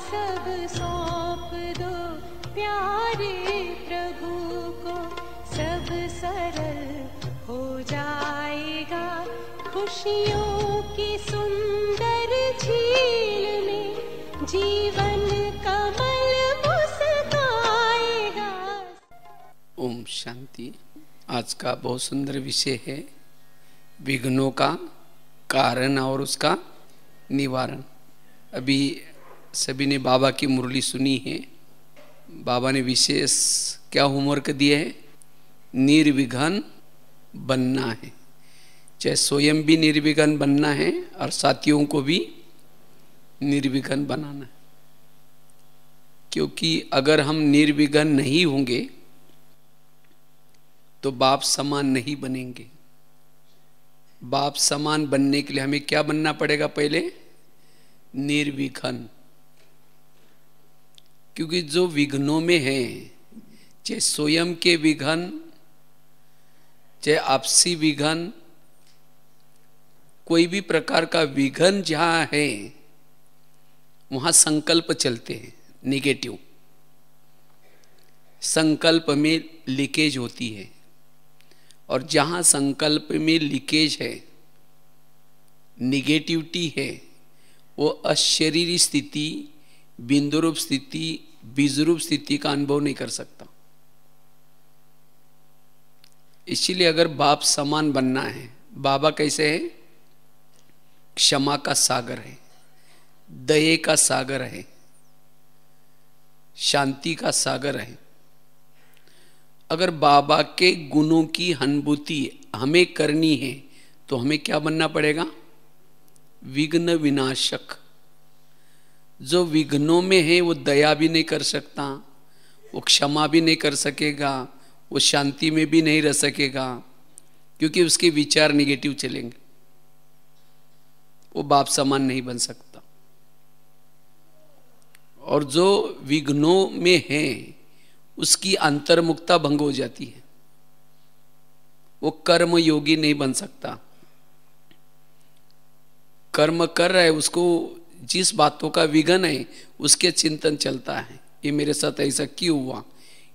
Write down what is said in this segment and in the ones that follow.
सब सौंप दो प्यारे प्रभु को, सब सरल हो जाएगा खुशियों की सुंदर झील में, जीवन कमल मुस्काएगा। ओम शांति। आज का बहुत सुंदर विषय है विघ्नों का कारण और उसका निवारण। अभी सभी ने बाबा की मुरली सुनी है। बाबा ने विशेष क्या होमवर्क दिए है? निर्विघ्न बनना है। चाहे स्वयं भी निर्विघ्न बनना है और साथियों को भी निर्विघ्न बनाना है। क्योंकि अगर हम निर्विघ्न नहीं होंगे तो बाप समान नहीं बनेंगे। बाप समान बनने के लिए हमें क्या बनना पड़ेगा? पहले निर्विघ्न। क्योंकि जो विघ्नों में है, चाहे स्वयं के विघ्न, चाहे आपसी विघ्न, कोई भी प्रकार का विघ्न जहां है वहां संकल्प चलते हैं निगेटिव। संकल्प में लीकेज होती है और जहां संकल्प में लीकेज है, निगेटिविटी है, वो अशरीरी स्थिति, बिंदुरूप स्थिति, बीजरूप स्थिति का अनुभव नहीं कर सकता। इसीलिए अगर बाप समान बनना है, बाबा कैसे है? क्षमा का सागर है, दया का सागर है, शांति का सागर है। अगर बाबा के गुणों की अनुभूति हमें करनी है तो हमें क्या बनना पड़ेगा? विघ्न विनाशक। जो विघ्नों में है वो दया भी नहीं कर सकता, वो क्षमा भी नहीं कर सकेगा, वो शांति में भी नहीं रह सकेगा, क्योंकि उसके विचार निगेटिव चलेंगे। वो बाप समान नहीं बन सकता। और जो विघ्नों में है उसकी अंतर्मुखता भंग हो जाती है। वो कर्म योगी नहीं बन सकता। कर्म कर रहा है, उसको जिस बातों का विघ्न है उसके चिंतन चलता है। ये मेरे साथ ऐसा क्यों हुआ,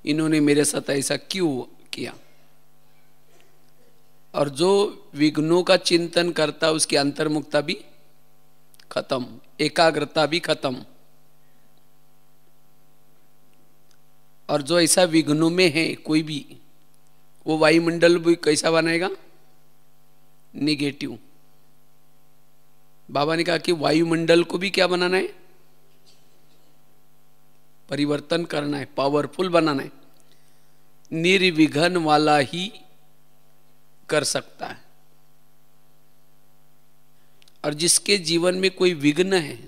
इन्होंने मेरे साथ ऐसा क्यों किया। और जो विघ्नों का चिंतन करता है उसकी अंतर्मुखता भी खत्म, एकाग्रता भी खत्म। और जो ऐसा विघ्नों में है कोई भी, वो वायुमंडल भी कैसा बनाएगा? निगेटिव। बाबा ने कहा कि वायुमंडल को भी क्या बनाना है? परिवर्तन करना है, पावरफुल बनाना है। निर्विघ्न वाला ही कर सकता है। और जिसके जीवन में कोई विघ्न है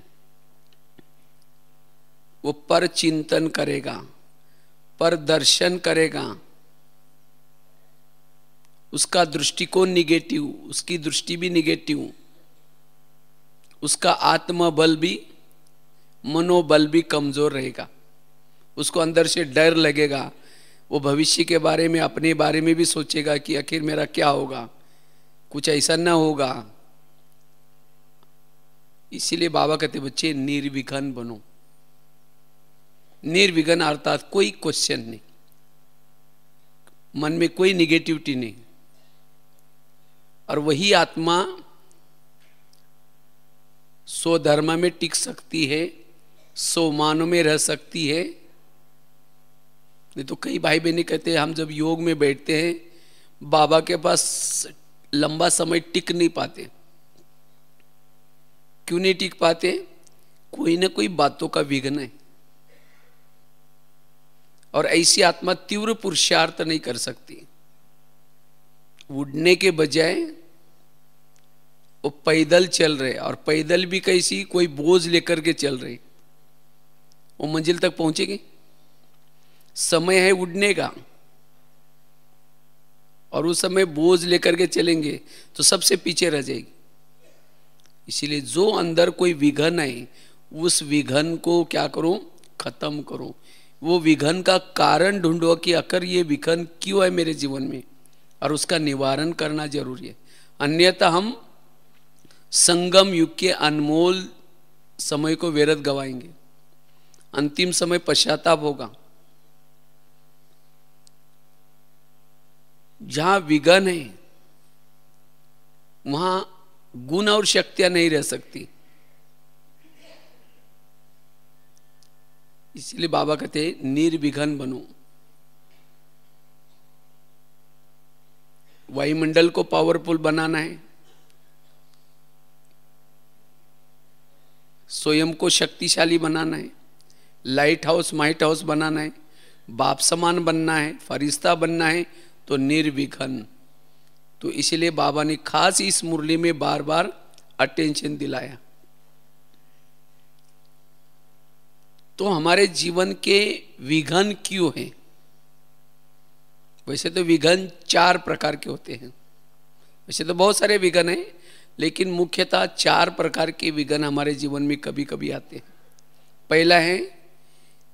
वो पर चिंतन करेगा, पर दर्शन करेगा। उसका दृष्टिकोण निगेटिव, उसकी दृष्टि भी निगेटिव, उसका आत्मबल भी, मनोबल भी कमजोर रहेगा। उसको अंदर से डर लगेगा। वो भविष्य के बारे में, अपने बारे में भी सोचेगा कि आखिर मेरा क्या होगा, कुछ ऐसा ना होगा। इसीलिए बाबा कहते बच्चे निर्विघ्न बनो। निर्विघ्न अर्थात कोई क्वेश्चन नहीं, मन में कोई निगेटिविटी नहीं। और वही आत्मा सो धर्म में टिक सकती है, सो मानों में रह सकती है। नहीं तो कई भाई बहनें कहते हैं हम जब योग में बैठते हैं बाबा के पास लंबा समय टिक नहीं पाते। क्यों नहीं टिक पाते? कोई ना कोई बातों का विघ्न है। और ऐसी आत्मा तीव्र पुरुषार्थ नहीं कर सकती। उड़ने के बजाय वो पैदल चल रहे, और पैदल भी कैसी? कोई बोझ लेकर के चल रहे। वो मंजिल तक पहुंचेगी? समय है उड़ने का, और उस समय बोझ लेकर के चलेंगे तो सबसे पीछे रह जाएगी। इसीलिए जो अंदर कोई विघ्न है उस विघ्न को क्या करो? खत्म करो। वो विघ्न का कारण ढूंढो कि आखिर ये विघ्न क्यों है मेरे जीवन में, और उसका निवारण करना जरूरी है। अन्यथा हम संगम युग के अनमोल समय को व्यर्थ गवाएंगे। अंतिम समय पश्चाताप होगा। जहां विघन है वहां गुण और शक्तियां नहीं रह सकती। इसलिए बाबा कहते हैं निर्विघन बनो। वायुमंडल को पावरफुल बनाना है, स्वयं को शक्तिशाली बनाना है, लाइट हाउस माइट हाउस बनाना है, बाप समान बनना है, फरिश्ता बनना है, तो निर्विघन। तो इसलिए बाबा ने खास इस मुरली में बार बार अटेंशन दिलाया। तो हमारे जीवन के विघन क्यों हैं? वैसे तो विघन 4 प्रकार के होते हैं। वैसे तो बहुत सारे विघन हैं, लेकिन मुख्यतः 4 प्रकार के विघन हमारे जीवन में कभी कभी आते हैं। पहला है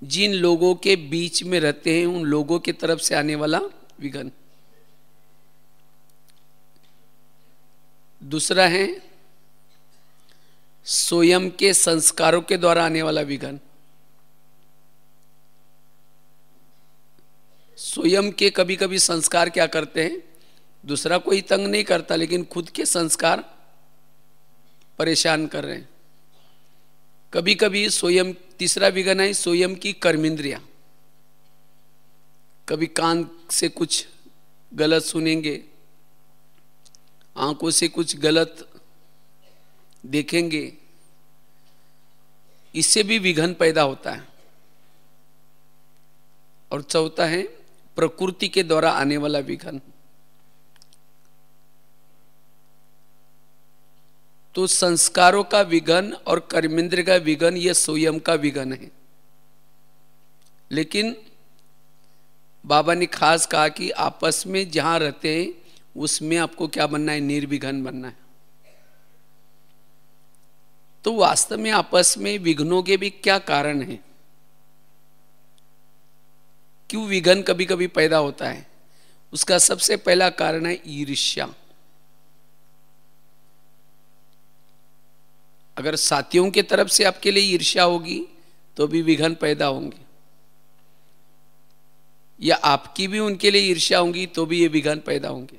जिन लोगों के बीच में रहते हैं उन लोगों की तरफ से आने वाला विघन। दूसरा है स्वयं के संस्कारों के द्वारा आने वाला विघन। स्वयं के कभी कभी संस्कार क्या करते हैं, दूसरा कोई तंग नहीं करता, लेकिन खुद के संस्कार परेशान कर रहे हैं। कभी कभी स्वयं, तीसरा विघन है स्वयं की कर्मेंद्रियां। कभी कान से कुछ गलत सुनेंगे, आंखों से कुछ गलत देखेंगे, इससे भी विघन पैदा होता है। और चौथा है प्रकृति के द्वारा आने वाला विघन। तो संस्कारों का विघन और कर्मेंद्र का विघन यह स्वयं का विघन है। लेकिन बाबा ने खास कहा कि आपस में जहां रहते हैं उसमें आपको क्या बनना है, निर्विघन बनना है। तो वास्तव में आपस में विघ्नों के भी क्या कारण है, क्यों विघन कभी कभी पैदा होता है? उसका सबसे पहला कारण है ईर्ष्या। अगर साथियों की तरफ से आपके लिए ईर्ष्या होगी तो भी विघन पैदा होंगे, या आपकी भी उनके लिए ईर्ष्या होगी तो भी ये विघन पैदा होंगे।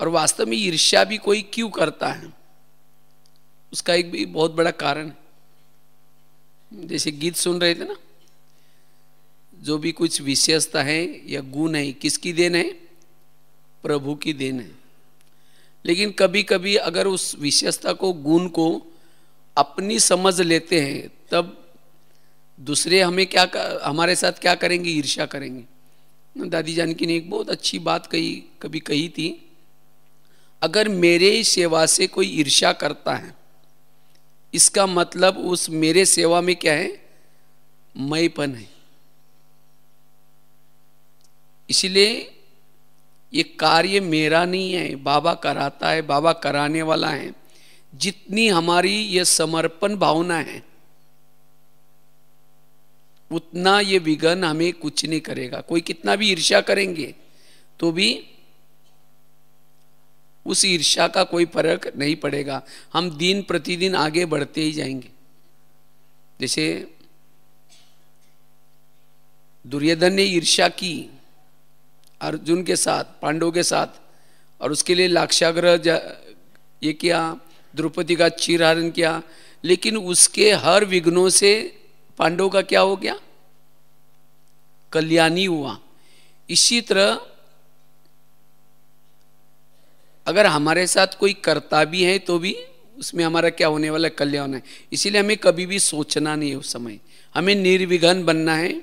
और वास्तव में ईर्ष्या भी कोई क्यों करता है, उसका एक भी बहुत बड़ा कारण है। जैसे गीत सुन रहे थे ना, जो भी कुछ विशेषता है या गुण है किसकी देन है? प्रभु की देन है। लेकिन कभी कभी अगर उस विशेषता को, गुण को अपनी समझ लेते हैं, तब दूसरे हमें क्या, हमारे साथ क्या करेंगे? ईर्ष्या करेंगे। दादी जानकी ने एक बहुत अच्छी बात कभी कही थी, अगर मेरे सेवा से कोई ईर्ष्या करता है, इसका मतलब उस मेरे सेवा में क्या है? मैंपन है। इसलिए ये कार्य मेरा नहीं है, बाबा कराता है, बाबा कराने वाला है। जितनी हमारी ये समर्पण भावना है उतना ये विघन हमें कुछ नहीं करेगा। कोई कितना भी ईर्ष्या करेंगे तो भी उस ईर्ष्या का कोई फर्क नहीं पड़ेगा। हम दिन प्रतिदिन आगे बढ़ते ही जाएंगे। जैसे दुर्योधन ने ईर्ष्या की अर्जुन के साथ, पांडवों के साथ, और उसके लिए लाक्षागृह ये किया, द्रौपदी का चीरहरण किया, लेकिन उसके हर विघ्नों से पांडवों का क्या हो गया? कल्याणी हुआ। इसी तरह अगर हमारे साथ कोई करता भी है तो भी उसमें हमारा क्या होने वाला है? कल्याण है। इसीलिए हमें कभी भी सोचना नहीं है उस समय, हमें निर्विघन बनना है।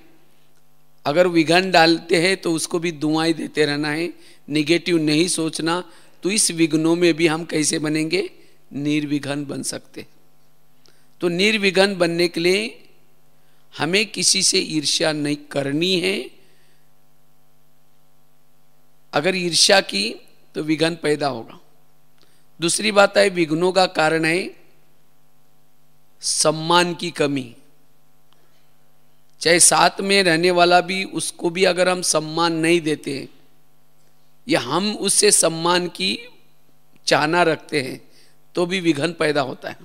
अगर विघन डालते हैं तो उसको भी दुआएं देते रहना है, निगेटिव नहीं सोचना। तो इस विघ्नों में भी हम कैसे बनेंगे? निर्विघन बन सकते। तो निर्विघन बनने के लिए हमें किसी से ईर्ष्या नहीं करनी है। अगर ईर्ष्या की तो विघन पैदा होगा। दूसरी बात है, विघ्नों का कारण है सम्मान की कमी। चाहे साथ में रहने वाला भी, उसको भी अगर हम सम्मान नहीं देते या हम उससे सम्मान की चाहना रखते हैं तो भी विघन पैदा होता है।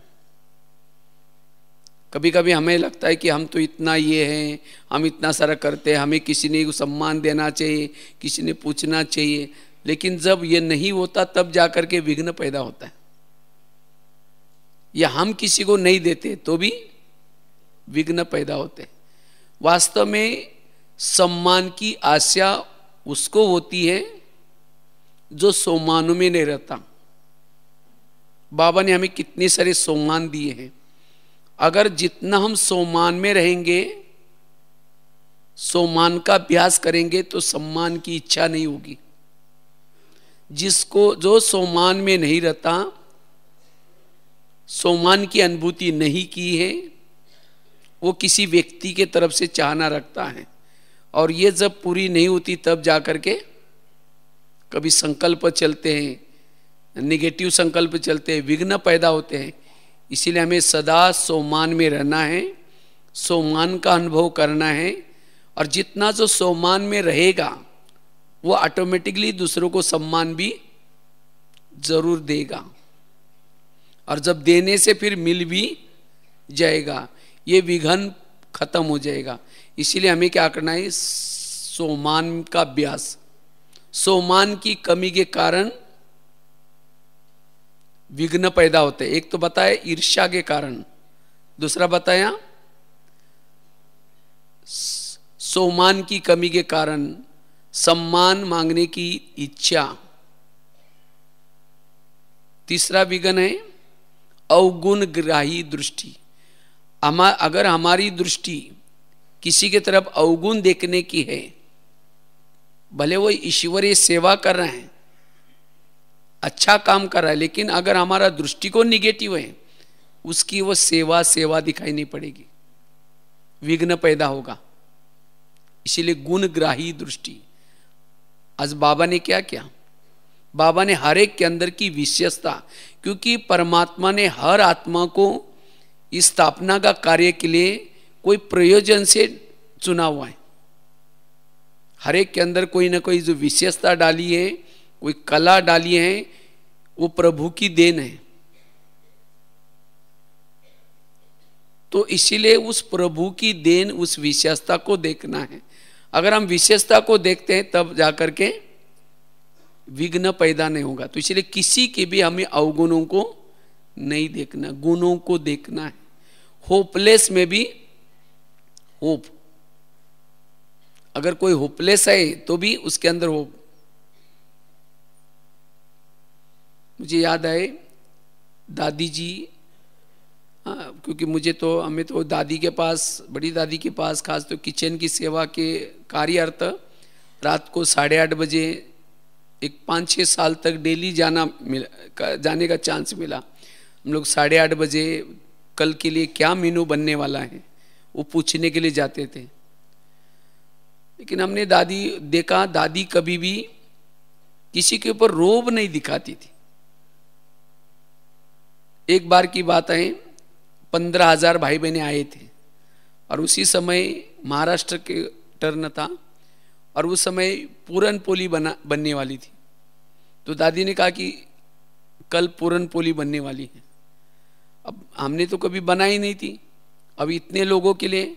कभी कभी हमें लगता है कि हम तो इतना ये हैं, हम इतना सारा करते हैं, हमें किसी ने सम्मान देना चाहिए, किसी ने पूछना चाहिए, लेकिन जब ये नहीं होता तब जाकर के विघ्न पैदा होता है। या हम किसी को नहीं देते तो भी विघ्न पैदा होते हैं। वास्तव में सम्मान की आशा उसको होती है जो सम्मानों में नहीं रहता। बाबा ने हमें कितने सारे सम्मान दिए हैं, अगर जितना हम सम्मान में रहेंगे, सम्मान का अभ्यास करेंगे तो सम्मान की इच्छा नहीं होगी। जिसको जो सम्मान में नहीं रहता, सम्मान की अनुभूति नहीं की है, वो किसी व्यक्ति के तरफ से चाहना रखता है, और ये जब पूरी नहीं होती तब जाकर के कभी संकल्प चलते हैं, निगेटिव संकल्प चलते हैं, विघ्न पैदा होते हैं। इसीलिए हमें सदा सम्मान में रहना है, सम्मान का अनुभव करना है, और जितना जो सम्मान में रहेगा वो ऑटोमेटिकली दूसरों को सम्मान भी जरूर देगा, और जब देने से फिर मिल भी जाएगा, ये विघ्न खत्म हो जाएगा। इसीलिए हमें क्या करना है, सम्मान का अभ्यास। सम्मान की कमी के कारण विघ्न पैदा होते हैं। एक तो बताया ईर्ष्या के कारण, दूसरा बताया सम्मान की कमी के कारण सम्मान मांगने की इच्छा, तीसरा विघ्न है अवगुण ग्राही दृष्टि। अगर हमारी दृष्टि किसी के तरफ अवगुण देखने की है, भले वो ईश्वरीय सेवा कर रहे हैं, अच्छा काम कर रहा है, लेकिन अगर हमारा दृष्टिकोण निगेटिव है, उसकी वो सेवा दिखाई नहीं पड़ेगी, विघ्न पैदा होगा। इसीलिए गुणग्राही दृष्टि। आज बाबा ने क्या किया, बाबा ने हर एक के अंदर की विशेषता, क्योंकि परमात्मा ने हर आत्मा को इस स्थापना का कार्य के लिए कोई प्रयोजन से चुना हुआ है। हर एक के अंदर कोई ना कोई जो विशेषता डाली है, कोई कला डाली है, वो प्रभु की देन है। तो इसीलिए उस प्रभु की देन, उस विशेषता को देखना है। अगर हम विशेषता को देखते हैं तब जाकर के विघ्न पैदा नहीं होगा। तो इसलिए किसी के भी हमें अवगुणों को नहीं देखना, गुणों को देखना है। होपलेस में भी होप, अगर कोई होपलेस है तो भी उसके अंदर होप। मुझे याद आए दादी जी, क्योंकि हमें तो दादी के पास, बड़ी दादी के पास खास तो किचन की सेवा के कार्यार्थ रात को 8:30 बजे एक 5-6 साल तक डेली जाने का चांस मिला। हम लोग 8:30 बजे कल के लिए क्या मेनू बनने वाला है वो पूछने के लिए जाते थे। लेकिन हमने देखा दादी कभी भी किसी के ऊपर रोब नहीं दिखाती थी। एक बार की बात है, 15,000 भाई बहनें आए थे, और उसी समय महाराष्ट्र के टर्न था, और उस समय पूरन पोली बनने वाली थी। तो दादी ने कहा कि कल पूरन पोली बनने वाली है। अब हमने तो कभी बनाई नहीं थी, अब इतने लोगों के लिए।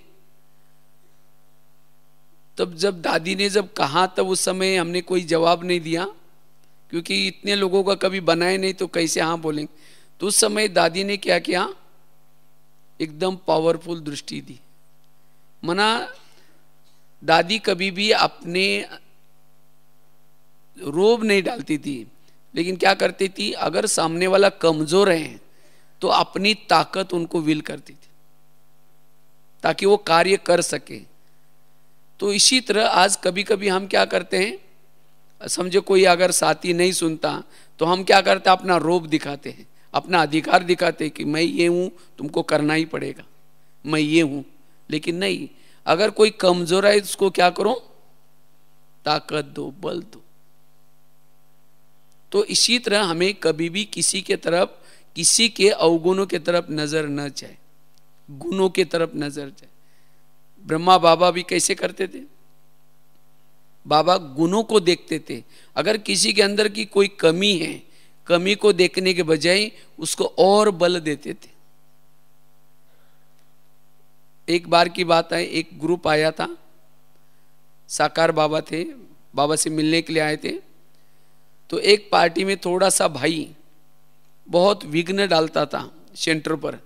तब जब दादी ने जब कहा तब उस समय हमने कोई जवाब नहीं दिया, क्योंकि इतने लोगों का कभी बनाए नहीं तो कैसे हाँ बोलेंगे। तो उस समय दादी ने क्या किया, एकदम पावरफुल दृष्टि दी। मना दादी कभी भी अपने रोब नहीं डालती थी, लेकिन क्या करती थी, अगर सामने वाला कमजोर है तो अपनी ताकत उनको विल करती थी ताकि वो कार्य कर सके। तो इसी तरह आज कभी कभी हम क्या करते हैं, समझो कोई अगर साथी नहीं सुनता तो हम क्या करते हैं, अपना रोब दिखाते हैं, अपना अधिकार दिखाते हैं कि मैं ये हूं, तुमको करना ही पड़ेगा, मैं ये हूं। लेकिन नहीं, अगर कोई कमजोर है उसको क्या करो, ताकत दो, बल दो। तो इसी तरह हमें कभी भी किसी के तरफ, किसी के अवगुणों के तरफ नजर न जाए, गुणों के तरफ नजर जाए। ब्रह्मा बाबा भी कैसे करते थे, बाबा गुणों को देखते थे। अगर किसी के अंदर की कोई कमी है, कमी को देखने के बजाय उसको और बल देते थे। एक बार की बात है, एक ग्रुप आया था, साकार बाबा थे, बाबा से मिलने के लिए आए थे। तो एक पार्टी में थोड़ा सा भाई बहुत विघ्न डालता था सेंटर पर।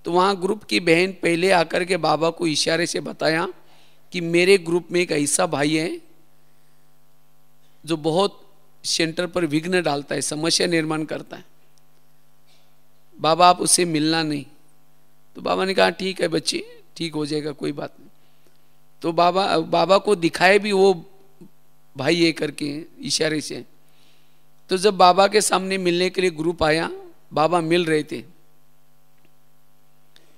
तो वहाँ ग्रुप की बहन पहले आकर के बाबा को इशारे से बताया कि मेरे ग्रुप में एक ऐसा भाई है जो बहुत सेंटर पर विघ्न डालता है, समस्या निर्माण करता है, बाबा आप उससे मिलना नहीं। तो बाबा ने कहा ठीक है बच्चे, ठीक हो जाएगा, कोई बात नहीं। तो बाबा को दिखाए भी वो भाई ये करके इशारे से। तो जब बाबा के सामने मिलने के लिए ग्रुप आया, बाबा मिल रहे थे,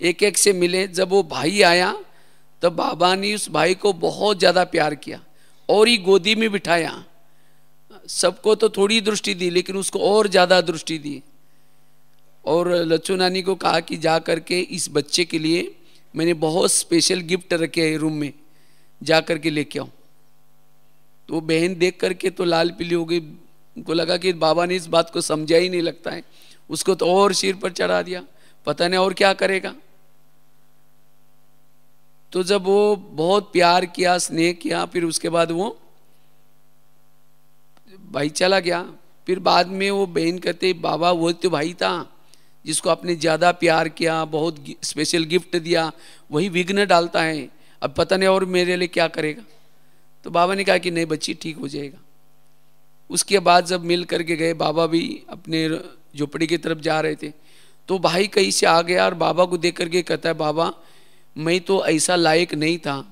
एक एक से मिले। जब वो भाई आया तब बाबा ने उस भाई को बहुत ज्यादा प्यार किया और ही गोदी में बिठाया। सबको तो थोड़ी दृष्टि दी, लेकिन उसको और ज्यादा दृष्टि दी। और लच्छू नानी को कहा कि जा करके इस बच्चे के लिए मैंने बहुत स्पेशल गिफ्ट रखे हैं रूम में, जा करके लेके आओ। तो बहन देख करके तो लाल पीली हो गई, उनको लगा कि बाबा ने इस बात को समझा ही नहीं लगता है, उसको तो और सिर पर चढ़ा दिया, पता नहीं और क्या करेगा। तो जब वो बहुत प्यार किया, स्नेह किया, फिर उसके बाद वो भाई चला गया। फिर बाद में वो बहन कहते बाबा वो तो भाई था जिसको आपने ज्यादा प्यार किया, बहुत स्पेशल गिफ्ट दिया, वही विघ्न डालता है, अब पता नहीं और मेरे लिए क्या करेगा। तो बाबा ने कहा कि नहीं बच्ची ठीक हो जाएगा। उसके बाद जब मिल करके गए, बाबा भी अपने झोपड़ी की तरफ जा रहे थे, तो भाई कहीं से आ गया और बाबा को देख करके कहता है बाबा मैं तो ऐसा लायक नहीं था,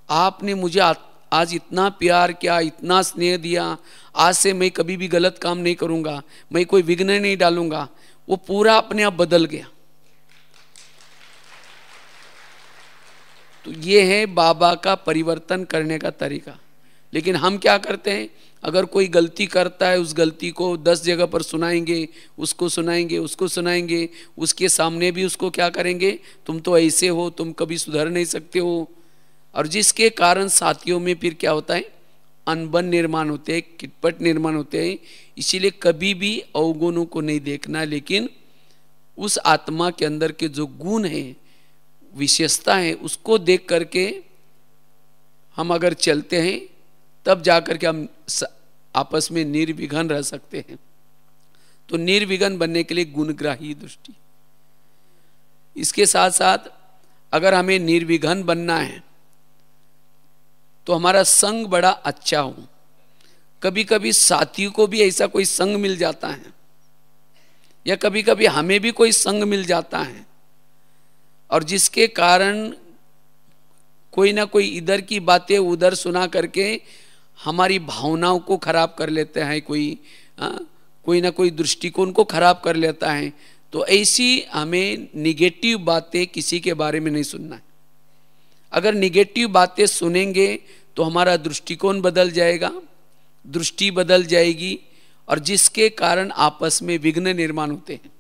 आपने मुझे आज इतना प्यार किया, इतना स्नेह दिया, आज से मैं कभी भी गलत काम नहीं करूंगा, मैं कोई विघ्न नहीं डालूंगा। वो पूरा अपने आप बदल गया। तो ये है बाबा का परिवर्तन करने का तरीका। लेकिन हम क्या करते हैं, अगर कोई गलती करता है उस गलती को 10 जगह पर सुनाएंगे, उसको सुनाएंगे, उसको सुनाएंगे, उसके सामने भी उसको क्या करेंगे, तुम तो ऐसे हो, तुम कभी सुधर नहीं सकते हो। और जिसके कारण साथियों में फिर क्या होता है, अनबन निर्माण होते हैं, किटपट निर्माण होते हैं। इसीलिए कभी भी अवगुणों को नहीं देखना, लेकिन उस आत्मा के अंदर के जो गुण है, विशेषता है, उसको देख करके हम अगर चलते हैं तब जाकर के हम आपस में निर्विघ्न रह सकते हैं। तो निर्विघ्न बनने के लिए गुणग्राही दृष्टि। इसके साथ साथ अगर हमें निर्विघ्न बनना है तो हमारा संग बड़ा अच्छा हो। कभी कभी साथियों को भी ऐसा कोई संग मिल जाता है, या कभी कभी हमें भी कोई संग मिल जाता है, और जिसके कारण कोई ना कोई इधर की बातें उधर सुना करके हमारी भावनाओं को खराब कर लेते हैं, कोई ना कोई दृष्टिकोण को खराब कर लेता है। तो ऐसी हमें निगेटिव बातें किसी के बारे में नहीं सुनना है। अगर निगेटिव बातें सुनेंगे तो हमारा दृष्टिकोण बदल जाएगा, दृष्टि बदल जाएगी, और जिसके कारण आपस में विघ्न निर्माण होते हैं।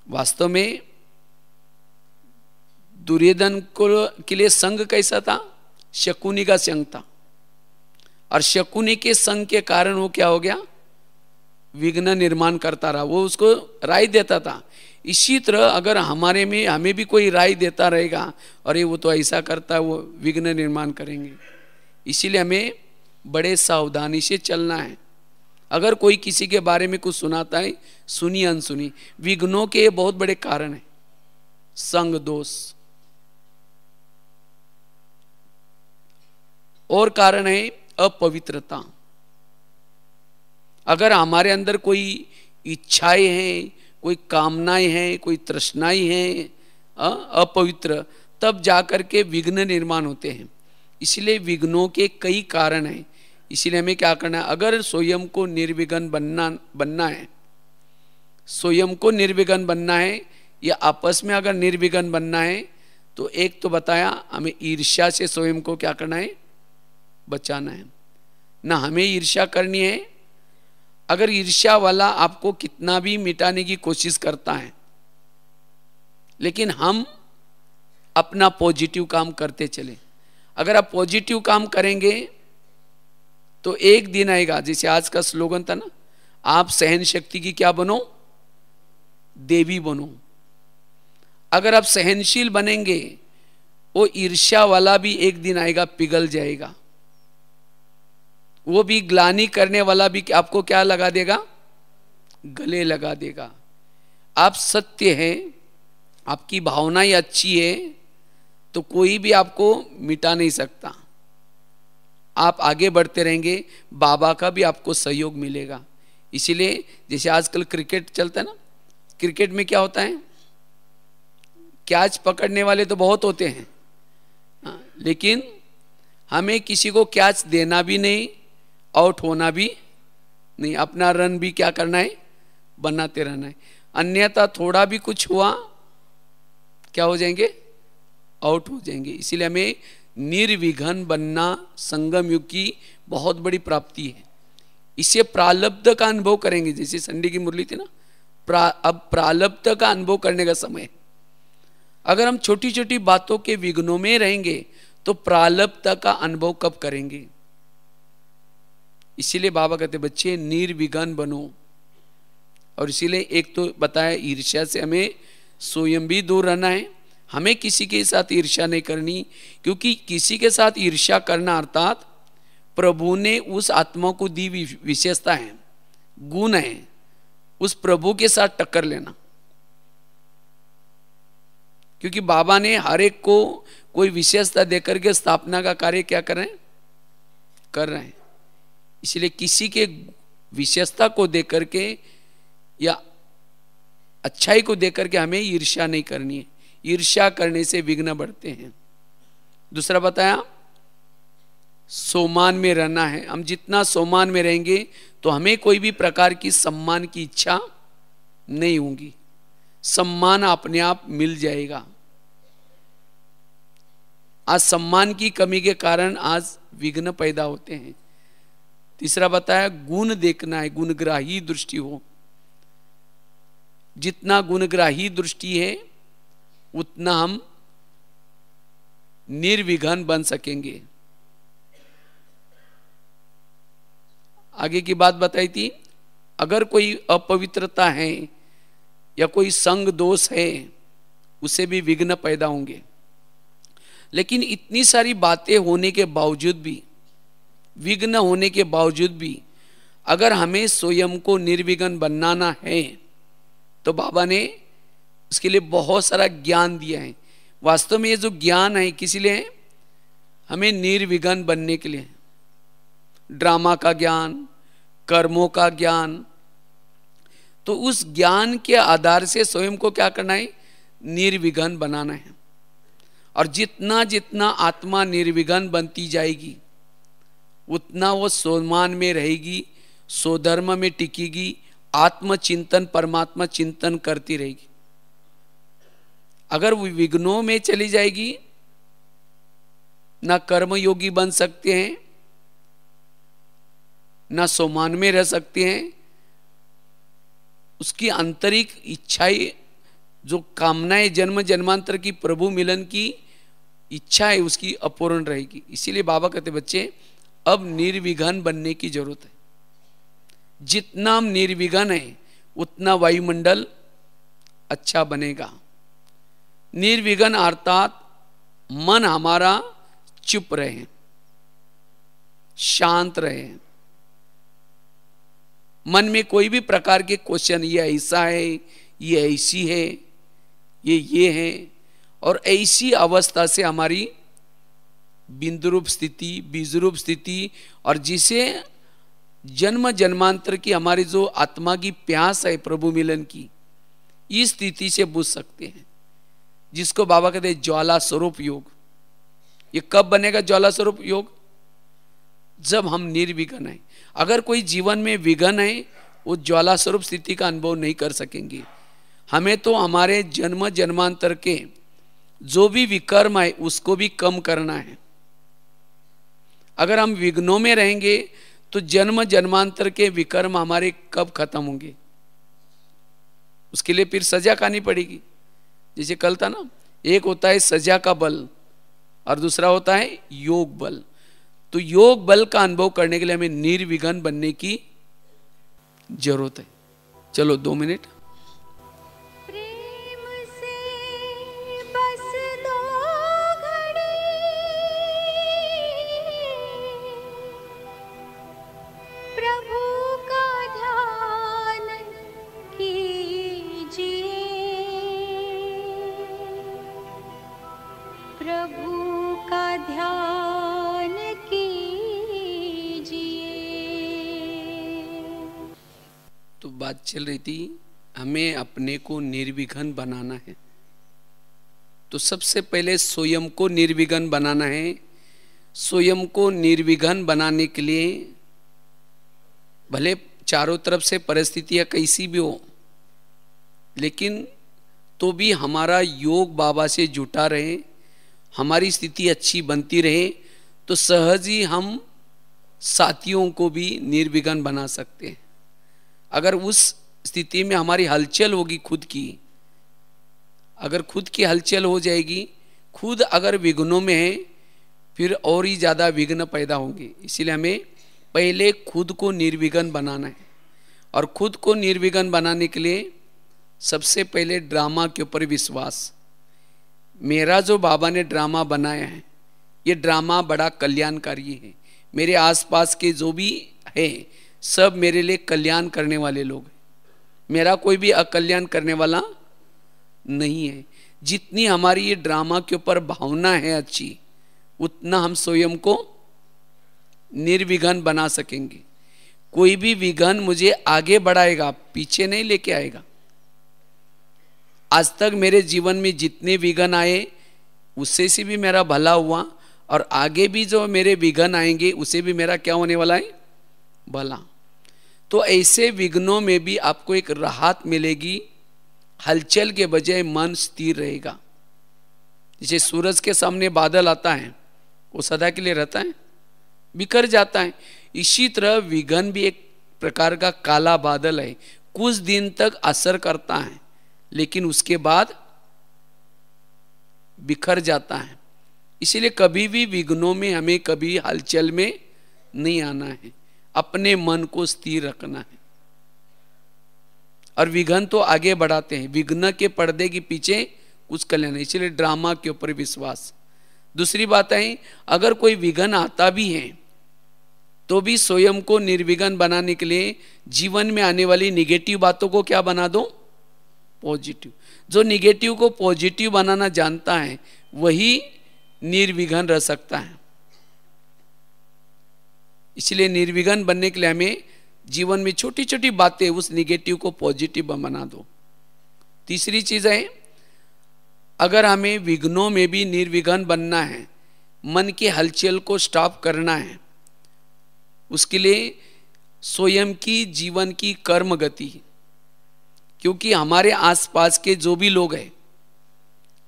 वास्तव में दुर्योधन के लिए संग कैसा था, शकुनी का संग था, और शकुनी के संग के कारण वो क्या हो गया, विघ्न निर्माण करता रहा, वो उसको राय देता था। इसी तरह अगर हमें भी कोई राय देता रहेगा, अरे वो तो ऐसा करता है, वो विघ्न निर्माण करेंगे। इसीलिए हमें बड़े सावधानी से चलना है। अगर कोई किसी के बारे में कुछ सुनाता है, सुनी अनसुनी, विघ्नों के बहुत बड़े कारण है संग दोष, और कारण है अपवित्रता। अगर हमारे अंदर कोई इच्छाएं हैं, कोई कामनाएं हैं, कोई तृष्णाएं हैं अपवित्र, तब जाकर के विघ्न निर्माण होते हैं। इसलिए विघ्नों के कई कारण हैं। इसलिए हमें क्या करना है, अगर स्वयं को निर्विघ्न बनना है, स्वयं को निर्विघ्न बनना है, या आपस में अगर निर्विघ्न बनना है, तो एक तो बताया हमें ईर्ष्या से स्वयं को क्या करना है, बचाना है। ना हमें ईर्ष्या करनी है। अगर ईर्ष्या वाला आपको कितना भी मिटाने की कोशिश करता है, लेकिन हम अपना पॉजिटिव काम करते चले। अगर आप पॉजिटिव काम करेंगे तो एक दिन आएगा, जैसे आज का स्लोगन था ना, आप सहन शक्ति की क्या बनो, देवी बनो। अगर आप सहनशील बनेंगे वो ईर्ष्या वाला भी एक दिन आएगा, पिघल जाएगा। वो भी ग्लानि करने वाला भी आपको क्या लगा देगा, गले लगा देगा। आप सत्य हैं, आपकी भावनाएं अच्छी है, तो कोई भी आपको मिटा नहीं सकता। आप आगे बढ़ते रहेंगे, बाबा का भी आपको सहयोग मिलेगा। इसीलिए जैसे आजकल क्रिकेट चलता है ना, क्रिकेट में क्या होता है, कैच पकड़ने वाले तो बहुत होते हैं, लेकिन हमें किसी को कैच देना भी नहीं, आउट होना भी नहीं, अपना रन भी क्या करना है, बनाते रहना है। अन्यथा थोड़ा भी कुछ हुआ क्या हो जाएंगे, आउट हो जाएंगे। इसीलिए हमें निर्विघ्न बनना संगम युग की बहुत बड़ी प्राप्ति है। इससे प्रालब्ध का अनुभव करेंगे, जैसे संडे की मुरली थी ना, अब प्रालब्ध का अनुभव करने का समय है। अगर हम छोटी छोटी बातों के विघ्नों में रहेंगे तो प्रालब्ध का अनुभव कब करेंगे। इसीलिए बाबा कहते बच्चे निर्विघ्न बनो। और इसीलिए एक तो बताया, ईर्ष्या से हमें स्वयं भी दूर रहना है, हमें किसी के साथ ईर्ष्या नहीं करनी, क्योंकि किसी के साथ ईर्ष्या करना अर्थात प्रभु ने उस आत्मा को दी विशेषता है, गुण है, उस प्रभु के साथ टक्कर लेना। क्योंकि बाबा ने हर एक को कोई विशेषता देकर के स्थापना का कार्य क्या कर रहे हैं। इसलिए किसी के विशेषता को देकर के या अच्छाई को देकर के हमें ईर्ष्या नहीं करनी है। ईर्ष्या करने से विघ्न बढ़ते हैं। दूसरा बताया, सोमान में रहना है। हम जितना सोमान में रहेंगे तो हमें कोई भी प्रकार की सम्मान की इच्छा नहीं होगी, सम्मान अपने आप मिल जाएगा। आज सम्मान की कमी के कारण आज विघ्न पैदा होते हैं। तीसरा बताया, गुण देखना है, गुणग्राही दृष्टि हो। जितना गुणग्राही दृष्टि है उतना हम निर्विघ्न बन सकेंगे। आगे की बात बताई थी, अगर कोई अपवित्रता है या कोई संग दोष है, उसे भी विघ्न पैदा होंगे। लेकिन इतनी सारी बातें होने के बावजूद भी, विघ्न होने के बावजूद भी, अगर हमें स्वयं को निर्विघ्न बनाना है तो बाबा ने उसके लिए बहुत सारा ज्ञान दिया है। वास्तव में ये जो ज्ञान है किस लिए है, हमें निर्विघ्न बनने के लिए। ड्रामा का ज्ञान, कर्मों का ज्ञान, तो उस ज्ञान के आधार से स्वयं को क्या करना है, निर्विघ्न बनाना है। और जितना जितना आत्मा निर्विघ्न बनती जाएगी उतना वो सोमान में रहेगी, स्वधर्म में टिकेगी, आत्मचिंतन परमात्मा चिंतन करती रहेगी। अगर वो विघ्नों में चली जाएगी, ना कर्मयोगी बन सकते हैं, ना सोमान में रह सकते हैं। उसकी आंतरिक इच्छाएं, जो कामनाएं जन्म जन्मांतर की प्रभु मिलन की इच्छा है, उसकी अपूर्ण रहेगी। इसीलिए बाबा कहते बच्चे अब निर्विघ्न बनने की जरूरत है। जितना हम निर्विघ्न है उतना वायुमंडल अच्छा बनेगा। निर्विघ्न अर्थात मन हमारा चुप रहे, शांत रहे, मन में कोई भी प्रकार के क्वेश्चन, ये ऐसा है, ये ऐसी है, ये है, और ऐसी अवस्था से हमारी बिंदु रूप स्थिति, बीज रूप स्थिति, और जिसे जन्म जन्मांतर की हमारी जो आत्मा की प्यास है प्रभु मिलन की, इस स्थिति से बुझ सकते हैं, जिसको बाबा कहते हैं ज्वाला स्वरूप योग। ये कब बनेगा ज्वाला स्वरूप योग? जब हम निर्विघ्न हैं। अगर कोई जीवन में विघ्न है, वो ज्वाला स्वरूप स्थिति का अनुभव नहीं कर सकेंगे। हमें तो हमारे जन्म जन्मांतर के जो भी विकर्म है उसको भी कम करना है। अगर हम विघ्नों में रहेंगे तो जन्म जन्मांतर के विकर्म हमारे कब खत्म होंगे? उसके लिए फिर सजा खानी पड़ेगी। जैसे कल था ना, एक होता है सजा का बल और दूसरा होता है योग बल। तो योग बल का अनुभव करने के लिए हमें निर्विघ्न बनने की जरूरत है। चलो 2 मिनट। प्रेम से बस 2 घड़ी प्रभु का ध्यान कीजिए। तो बात चल रही थी, हमें अपने को निर्विघ्न बनाना है। तो सबसे पहले स्वयं को निर्विघ्न बनाना है। स्वयं को निर्विघ्न बनाने के लिए भले चारों तरफ से परिस्थितियां कैसी भी हो, लेकिन तो भी हमारा योग बाबा से जुटा रहे, हमारी स्थिति अच्छी बनती रहे, तो सहज ही हम साथियों को भी निर्विघ्न बना सकते हैं। अगर उस स्थिति में हमारी हलचल होगी खुद की, अगर खुद की हलचल हो जाएगी, खुद अगर विघ्नों में है, फिर और ही ज़्यादा विघ्न पैदा होंगे। इसीलिए हमें पहले खुद को निर्विघ्न बनाना है। और खुद को निर्विघ्न बनाने के लिए सबसे पहले ड्रामा के ऊपर विश्वास। मेरा जो बाबा ने ड्रामा बनाया है, ये ड्रामा बड़ा कल्याणकारी है। मेरे आसपास के जो भी है सब मेरे लिए कल्याण करने वाले लोग हैं। मेरा कोई भी अकल्याण करने वाला नहीं है। जितनी हमारी ये ड्रामा के ऊपर भावना है अच्छी, उतना हम स्वयं को निर्विघ्न बना सकेंगे। कोई भी विघ्न मुझे आगे बढ़ाएगा, पीछे नहीं लेके आएगा। आज तक मेरे जीवन में जितने विघ्न आए, उससे से भी मेरा भला हुआ, और आगे भी जो मेरे विघ्न आएंगे उसे भी मेरा क्या होने वाला है, भला। तो ऐसे विघ्नों में भी आपको एक राहत मिलेगी। हलचल के बजाय मन स्थिर रहेगा। जैसे सूरज के सामने बादल आता है, वो सदा के लिए रहता है, बिखर जाता है। इसी तरह विघ्न भी एक प्रकार का काला बादल है, कुछ दिन तक असर करता है, लेकिन उसके बाद बिखर जाता है। इसीलिए कभी भी विघ्नों में हमें कभी हलचल में नहीं आना है, अपने मन को स्थिर रखना है। और विघ्न तो आगे बढ़ाते हैं, विघ्न के पर्दे के पीछे कुछ कल्याण है। इसलिए ड्रामा के ऊपर विश्वास। दूसरी बात है, अगर कोई विघ्न आता भी है तो भी स्वयं को निर्विघ्न बनाने के लिए जीवन में आने वाली निगेटिव बातों को क्या बना दो, पॉजिटिव। जो निगेटिव को पॉजिटिव बनाना जानता है वही निर्विघ्न रह सकता है। इसलिए निर्विघ्न बनने के लिए हमें जीवन में छोटी छोटी बातें उस निगेटिव को पॉजिटिव बना दो। तीसरी चीज है, अगर हमें विघ्नों में भी निर्विघ्न बनना है, मन की हलचल को स्टॉप करना है, उसके लिए स्वयं की जीवन की कर्म गति। क्योंकि हमारे आसपास के जो भी लोग हैं,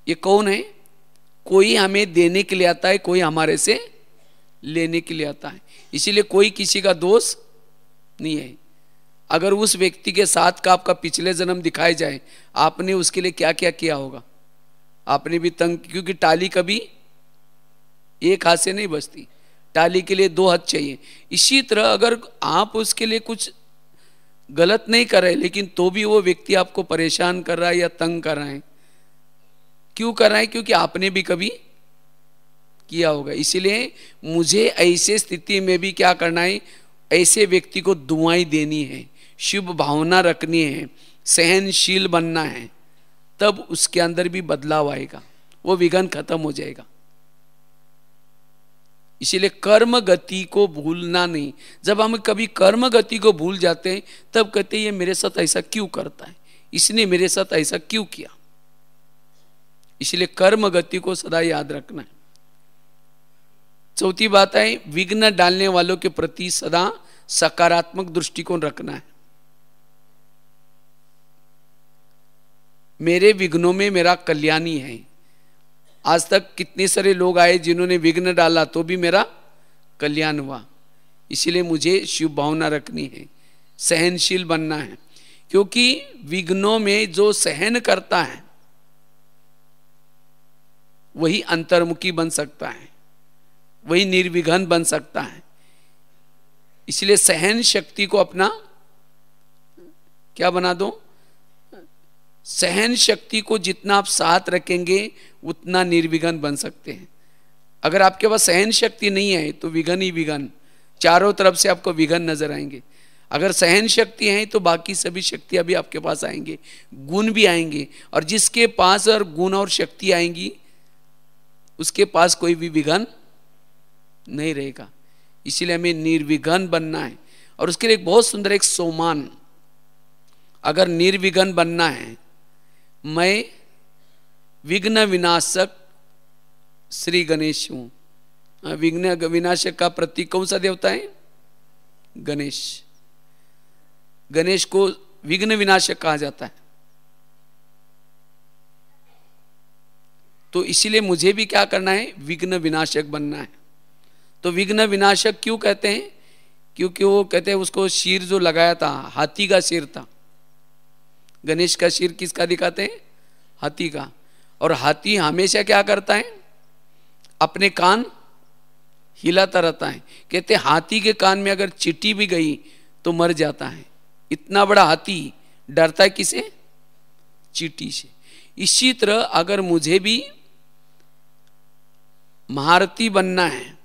ये कौन है, कोई हमें देने के लिए आता है, कोई हमारे से लेने के लिए आता है। इसीलिए कोई किसी का दोष नहीं है। अगर उस व्यक्ति के साथ का आपका पिछले जन्म दिखाया जाए, आपने उसके लिए क्या क्या किया होगा, आपने भी तंग, क्योंकि टाली कभी एक हाथ से नहीं बजती, टाली के लिए 2 हाथ चाहिए। इसी तरह अगर आप उसके लिए कुछ गलत नहीं कर रहे, लेकिन तो भी वो व्यक्ति आपको परेशान कर रहा है या तंग कर रहा है, क्यों कर रहा है, क्योंकि आपने भी कभी किया होगा। इसीलिए मुझे ऐसे स्थिति में भी क्या करना है, ऐसे व्यक्ति को दुआएं देनी है, शुभ भावना रखनी है, सहनशील बनना है, तब उसके अंदर भी बदलाव आएगा, वो विघ्न खत्म हो जाएगा। इसीलिए कर्म गति को भूलना नहीं। जब हम कभी कर्म गति को भूल जाते हैं, तब कहते हैं ये मेरे साथ ऐसा क्यों करता है, इसने मेरे साथ ऐसा क्यों किया। इसलिए कर्म गति को सदा याद रखना है। चौथी बात है, विघ्न डालने वालों के प्रति सदा सकारात्मक दृष्टिकोण रखना है। मेरे विघ्नों में मेरा कल्याणी है। आज तक कितने सारे लोग आए जिन्होंने विघ्न डाला तो भी मेरा कल्याण हुआ। इसीलिए मुझे शुभ भावना रखनी है, सहनशील बनना है। क्योंकि विघ्नों में जो सहन करता है वही अंतर्मुखी बन सकता है, वही निर्विघ्न बन सकता है। इसलिए सहन शक्ति को अपना क्या बना दो, सहन शक्ति को जितना आप साथ रखेंगे उतना निर्विघ्न बन सकते हैं। अगर आपके पास सहन शक्ति नहीं है तो विघ्न ही विघ्न, चारों तरफ से आपको विघ्न नजर आएंगे। अगर सहन शक्ति है तो बाकी सभी शक्तियां भी आपके पास आएंगे, गुण भी आएंगे। और जिसके पास और गुण और शक्ति आएंगी उसके पास कोई भी विघ्न नहीं रहेगा। इसीलिए हमें निर्विघ्न बनना है। और उसके लिए एक बहुत सुंदर एक सोमान, अगर निर्विघ्न बनना है, मैं विघ्न विनाशक श्री गणेश हूं। विघ्न विनाशक का प्रतीक कौन सा देवता है? गणेश। गणेश को विघ्न विनाशक कहा जाता है। तो इसीलिए मुझे भी क्या करना है? विघ्न विनाशक बनना है। तो विघ्न विनाशक क्यों कहते हैं? क्योंकि वो कहते हैं उसको शीर जो लगाया था, हाथी का शीर था। गणेश का शीर किसका दिखाते हैं? हाथी का। और हाथी हमेशा क्या करता है? अपने कान हिलाता रहता है। कहते हैं हाथी के कान में अगर चींटी भी गई तो मर जाता है। इतना बड़ा हाथी डरता है किसे? चींटी से। इसी तरह अगर मुझे भी महारथी बनना है,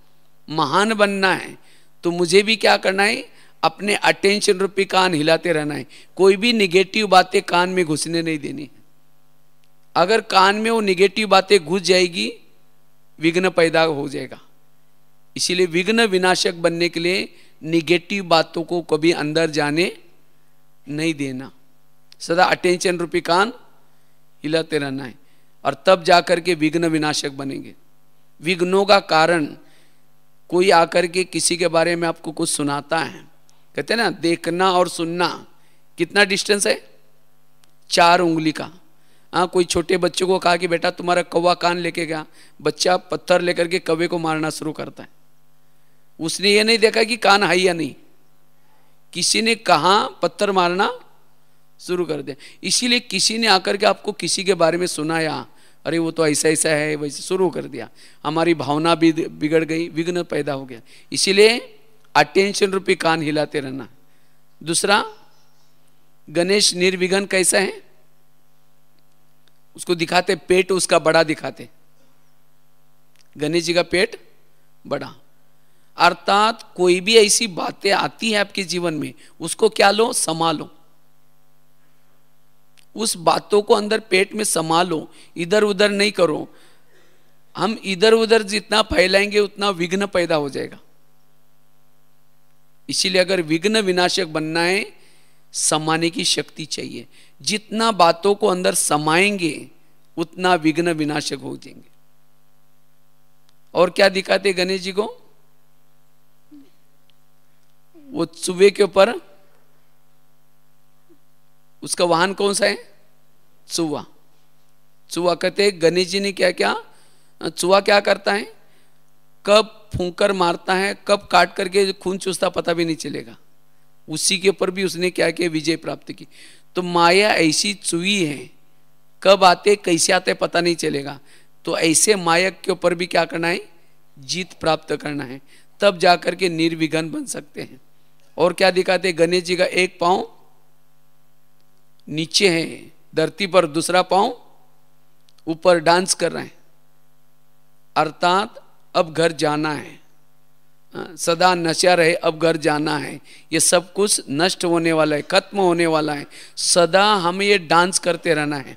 महान बनना है, तो मुझे भी क्या करना है? अपने अटेंशन रूपी कान हिलाते रहना है। कोई भी निगेटिव बातें कान में घुसने नहीं देनी। अगर कान में वो निगेटिव बातें घुस जाएगी, विघ्न पैदा हो जाएगा। इसीलिए विघ्न विनाशक बनने के लिए निगेटिव बातों को कभी अंदर जाने नहीं देना। सदा अटेंशन रूपी कान हिलाते रहना है, और तब जाकर के विघ्न विनाशक बनेंगे। विघ्नों का कारण, कोई आकर के किसी के बारे में आपको कुछ सुनाता है, कहते हैं ना, देखना और सुनना कितना डिस्टेंस है? 4 उंगली का। हाँ, कोई छोटे बच्चों को कहा कि बेटा तुम्हारा कौवा कान लेके गया, बच्चा पत्थर लेकर के कौवे को मारना शुरू करता है। उसने ये नहीं देखा कि कान है या नहीं, किसी ने कहा पत्थर मारना शुरू कर दिया। इसीलिए किसी ने आकर के आपको किसी के बारे में सुनाया, अरे वो तो ऐसा ऐसा है, वैसे शुरू कर दिया, हमारी भावना भी बिगड़ गई, विघ्न पैदा हो गया। इसीलिए अटेंशन रूपी कान हिलाते रहना। दूसरा, गणेश निर्विघ्न कैसा है? उसको दिखाते पेट उसका बड़ा दिखाते। गणेश जी का पेट बड़ा, अर्थात कोई भी ऐसी बातें आती है आपके जीवन में, उसको क्या लो? संभालो। उस बातों को अंदर पेट में संभालो, इधर उधर नहीं करो। हम इधर उधर जितना फैलाएंगे उतना विघ्न पैदा हो जाएगा। इसीलिए अगर विघ्न विनाशक बनना है, समाने की शक्ति चाहिए। जितना बातों को अंदर समाएंगे उतना विघ्न विनाशक हो जाएंगे। और क्या दिखाते गणेश जी को? वो चूहे के ऊपर, उसका वाहन कौन सा है? चूहा। चूहा कहते गणेश जी ने क्या क्या? चूहा क्या करता है? कब फूंकर मारता है, कब काट करके खून चूसता पता भी नहीं चलेगा। उसी के ऊपर भी उसने क्या किया? विजय प्राप्त की। तो माया ऐसी चूही है, कब आते कैसे आते पता नहीं चलेगा। तो ऐसे मायक के ऊपर भी क्या करना है? जीत प्राप्त करना है, तब जाकर के निर्विघ्न बन सकते हैं। और क्या दिखाते? गणेश जी का एक पांव नीचे है धरती पर, दूसरा पांव ऊपर डांस कर रहे हैं। अर्थात अब घर जाना है, सदा नशा रहे, अब घर जाना है। ये सब कुछ नष्ट होने वाला है, खत्म होने वाला है। सदा हमें ये डांस करते रहना है,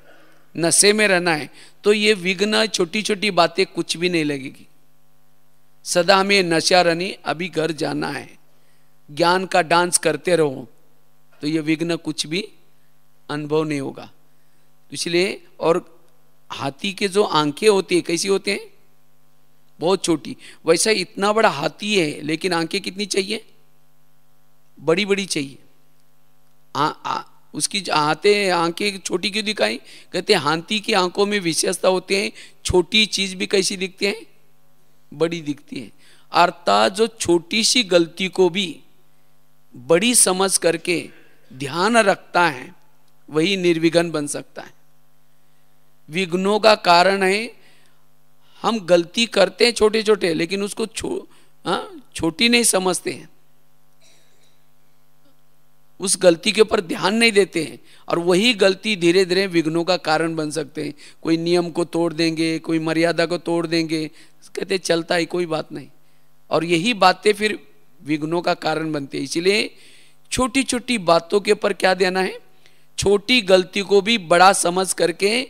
नशे में रहना है। तो ये विघ्न, छोटी छोटी बातें कुछ भी नहीं लगेगी। सदा हमें नशा रहनी, अभी घर जाना है, ज्ञान का डांस करते रहो, तो ये विघ्न कुछ भी अनुभव नहीं होगा। इसलिए, और हाथी के जो आंखें होती है कैसी होती हैं? बहुत छोटी। वैसा इतना बड़ा हाथी है, लेकिन आंखें कितनी चाहिए? बड़ी बड़ी चाहिए। उसकी आंखें छोटी क्यों दिखाई? कहते हैं हाथी की आंखों में विशेषता होती है, छोटी चीज भी कैसी दिखती है? बड़ी दिखती है। अर्थात जो छोटी सी गलती को भी बड़ी समझ करके ध्यान रखता है, वही निर्विघ्न बन सकता है। विघ्नों का कारण है हम गलती करते हैं छोटे छोटे, लेकिन उसको छोटी नहीं समझते हैं, उस गलती के ऊपर ध्यान नहीं देते हैं, और वही गलती धीरे धीरे विघ्नों का कारण बन सकते हैं। कोई नियम को तोड़ देंगे, कोई मर्यादा को तोड़ देंगे, कहते चलता है, कोई बात नहीं, और यही बातें फिर विघ्नों का कारण बनती है। इसलिए छोटी छोटी बातों के ऊपर क्या देना है? छोटी गलती को भी बड़ा समझ करके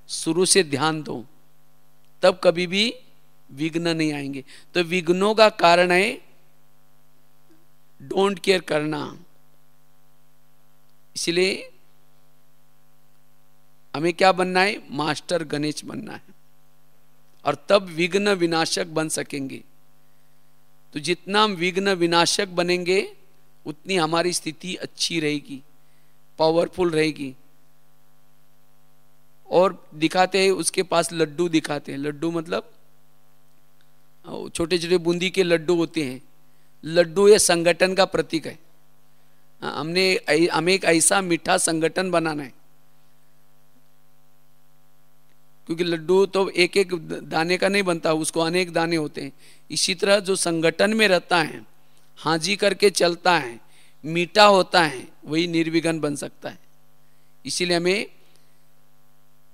शुरू से ध्यान दो, तब कभी भी विघ्न नहीं आएंगे। तो विघ्नों का कारण है डोंट केयर करना। इसलिए हमें क्या बनना है? मास्टर गणेश बनना है, और तब विघ्न विनाशक बन सकेंगे। तो जितना हम विघ्न विनाशक बनेंगे उतनी हमारी स्थिति अच्छी रहेगी, पावरफुल रहेगी। और दिखाते हैं उसके पास लड्डू दिखाते हैं। लड्डू मतलब छोटे छोटे बूंदी के लड्डू होते हैं। लड्डू ये संगठन का प्रतीक है। हमें एक ऐसा मीठा संगठन बनाना है, क्योंकि लड्डू तो एक एक दाने का नहीं बनता, उसको अनेक दाने होते हैं। इसी तरह जो संगठन में रहता है, हाजी करके चलता है, मीठा होता है, वही निर्विघ्न बन सकता है। इसीलिए हमें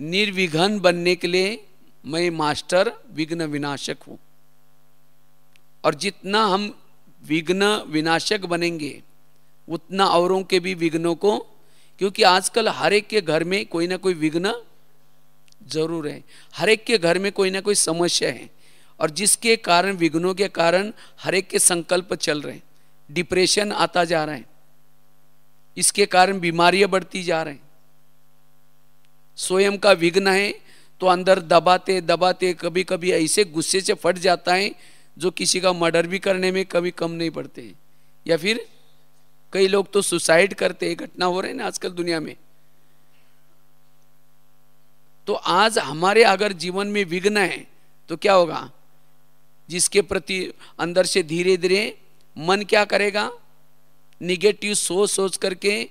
निर्विघ्न बनने के लिए मैं मास्टर विघ्न विनाशक हूं। और जितना हम विघ्न विनाशक बनेंगे उतना औरों के भी विघ्नों को, क्योंकि आजकल हर एक के घर में कोई ना कोई विघ्न जरूर है, हर एक के घर में कोई ना कोई समस्या है, और जिसके कारण, विघ्नों के कारण हर एक के संकल्प चल रहे हैं, डिप्रेशन आता जा रहा है, इसके कारण बीमारियां बढ़ती जा रही हैं। स्वयं का विघ्न है तो अंदर दबाते दबाते कभी कभी ऐसे गुस्से से फट जाता है जो किसी का मर्डर भी करने में कभी कम नहीं पड़ते हैं, या फिर कई लोग तो सुसाइड करते हैं। घटना हो रही है ना आजकल दुनिया में। तो आज हमारे अगर जीवन में विघ्न है तो क्या होगा? जिसके प्रति अंदर से धीरे धीरे मन क्या करेगा? निगेटिव सोच सोच करके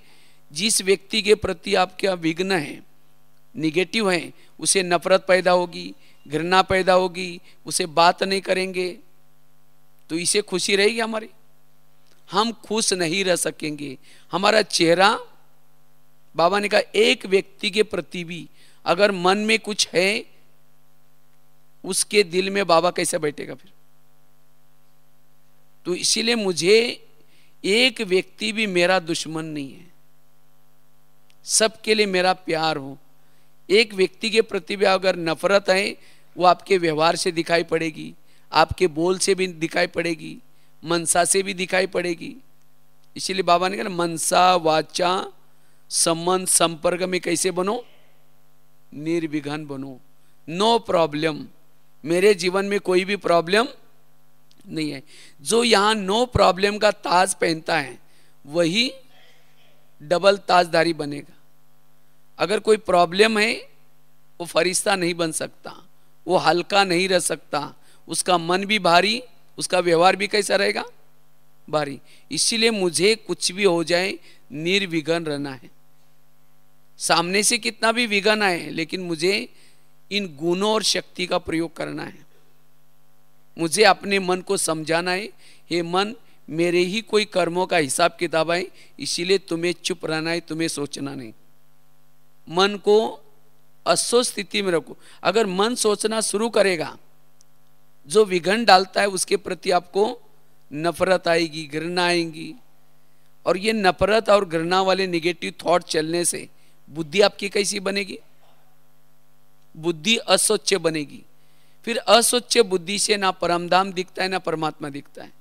जिस व्यक्ति के प्रति आपका विघ्न है, निगेटिव है, उसे नफरत पैदा होगी, घृणा पैदा होगी, उसे बात नहीं करेंगे, तो इसे खुशी रहेगी हमारी? हम खुश नहीं रह सकेंगे। हमारा चेहरा, बाबा ने कहा एक व्यक्ति के प्रति भी अगर मन में कुछ है, उसके दिल में बाबा कैसे बैठेगा फिर? तो इसीलिए मुझे एक व्यक्ति भी मेरा दुश्मन नहीं है, सबके लिए मेरा प्यार हो। एक व्यक्ति के प्रति भी अगर नफरत है, वो आपके व्यवहार से दिखाई पड़ेगी, आपके बोल से भी दिखाई पड़ेगी, मनसा से भी दिखाई पड़ेगी। इसीलिए बाबा ने कहा मनसा वाचा संबंध संपर्क में कैसे बनो? निर्विघ्न बनो। No problem. मेरे जीवन में कोई भी प्रॉब्लम नहीं है। जो यहां नो प्रॉब्लम का ताज पहनता है वही डबल ताजदारी बनेगा। अगर कोई प्रॉब्लम है, वो फरिश्ता नहीं बन सकता, वो हल्का नहीं रह सकता, उसका मन भी भारी, उसका व्यवहार भी कैसा रहेगा? भारी। इसीलिए मुझे कुछ भी हो जाए निर्विघ्न रहना है। सामने से कितना भी विघ्न आए, लेकिन मुझे इन गुणों और शक्ति का प्रयोग करना है। मुझे अपने मन को समझाना है, हे मन, मेरे ही कोई कर्मों का हिसाब किताब है, इसीलिए तुम्हें चुप रहना है, तुम्हें सोचना नहीं। मन को अस्वस्थ स्थिति में रखो। अगर मन सोचना शुरू करेगा, जो विघ्न डालता है उसके प्रति आपको नफरत आएगी, घृणा आएगी, और ये नफरत और घृणा वाले निगेटिव थॉट चलने से बुद्धि आपकी कैसी बनेगी? बुद्धि अस्वच्छ बनेगी। फिर अस्वच्छ बुद्धि से ना परमधाम दिखता है ना परमात्मा दिखता है।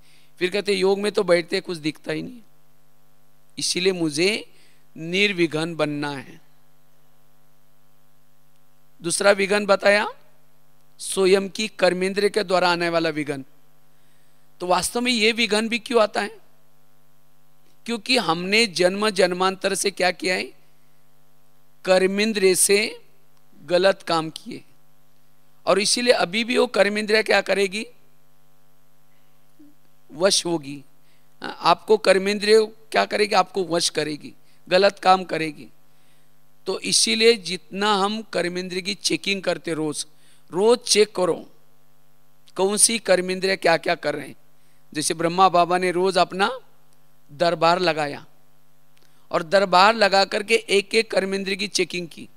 फिर कहते योग में तो बैठते कुछ दिखता ही नहीं। इसीलिए मुझे निर्विघ्न बनना है। दूसरा विघ्न बताया, स्वयं की कर्मेंद्रिय के द्वारा आने वाला विघ्न। तो वास्तव में ये विघ्न भी क्यों आता है? क्योंकि हमने जन्म जन्मांतर से क्या किया है? कर्मेंद्रिय से गलत काम किए, और इसीलिए अभी भी वो कर्मेंद्रिय क्या करेगी? वश होगी। आपको कर्मेंद्रिय क्या करेगी? आपको वश करेगी, गलत काम करेगी। तो इसीलिए जितना हम कर्मेंद्रिय की चेकिंग करते, रोज रोज चेक करो कौन सी कर्मेंद्रिय क्या क्या कर रहे हैं। जैसे ब्रह्मा बाबा ने रोज अपना दरबार लगाया, और दरबार लगा करके एक एक कर्मेंद्रिय की चेकिंग की।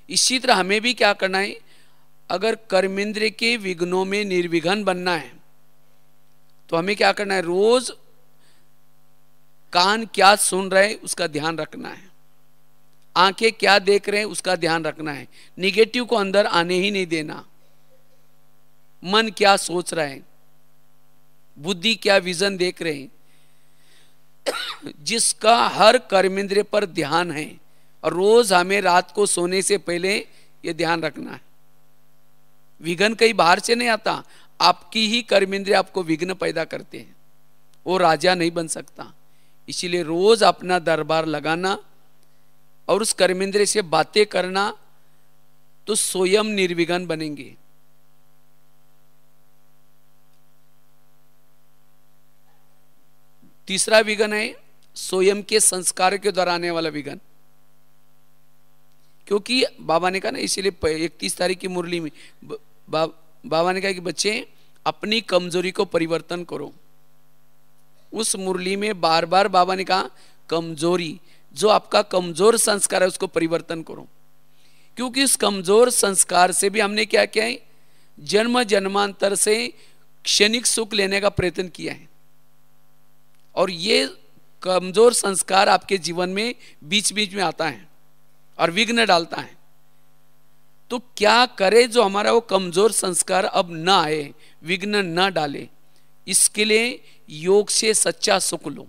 इसी तरह हमें भी क्या करना है? अगर कर्मेंद्रिय के विघ्नों में निर्विघ्न बनना है तो हमें क्या करना है? रोज कान क्या सुन रहे उसका ध्यान रखना है, आंखें क्या देख रहे हैं उसका ध्यान रखना है। निगेटिव को अंदर आने ही नहीं देना, मन क्या सोच रहा है, बुद्धि क्या विजन देख रहे हैं, जिसका हर कर्मेंद्रिय पर ध्यान है। और रोज हमें रात को सोने से पहले ये ध्यान रखना है, विघ्न कहीं बाहर से नहीं आता, आपकी ही कर्मेंद्रिय आपको विघ्न पैदा करते हैं। वो राजा नहीं बन सकता। इसीलिए रोज अपना दरबार लगाना और उस कर्मेंद्रिय से बातें करना, तो स्वयं निर्विघ्न बनेंगे। तीसरा विघ्न है स्वयं के संस्कार के द्वारा आने वाला विघ्न। क्योंकि बाबा ने कहा ना, इसीलिए 31 तारीख की मुरली में बाबा ने कहा कि बच्चे अपनी कमजोरी को परिवर्तन करो। उस मुरली में बार बार बाबा ने कहा कमजोरी, जो आपका कमजोर संस्कार है उसको परिवर्तन करो। क्योंकि उस कमजोर संस्कार से भी हमने क्या किया है, जन्म जन्मांतर से क्षणिक सुख लेने का प्रयत्न किया है। और ये कमजोर संस्कार आपके जीवन में बीच बीच में आता है और विघ्न डालता है। तो क्या करे जो हमारा वो कमजोर संस्कार अब ना आए, विघ्न ना डाले, इसके लिए योग से सच्चा सुख लो।